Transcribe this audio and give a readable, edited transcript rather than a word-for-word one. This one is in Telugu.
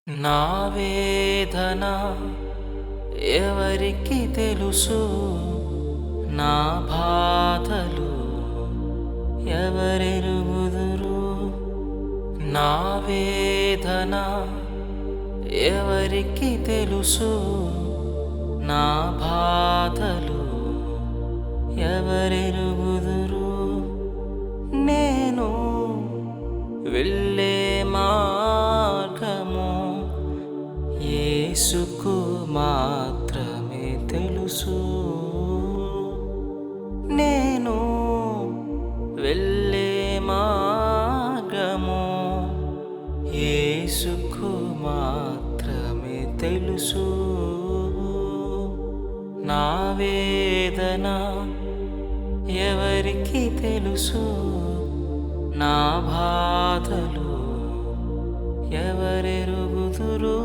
నా వేదన ఎవరికి తెలుసు, నా బాధలు ఎవరెరుగుదురు. నా వేదన ఎవరికి తెలుసు, నా బాధలు ఎవరెరుగుదురు. నేను వెళ్ళే మార్గము యేసుకు మాత్రమే తెలుసు. నేను వెళ్ళే మార్గము యేసుకు మాత్రమే తెలుసు. నా వేదన ఎవరికి తెలుసు, నా బాధలు ఎవరెరుగుదురు.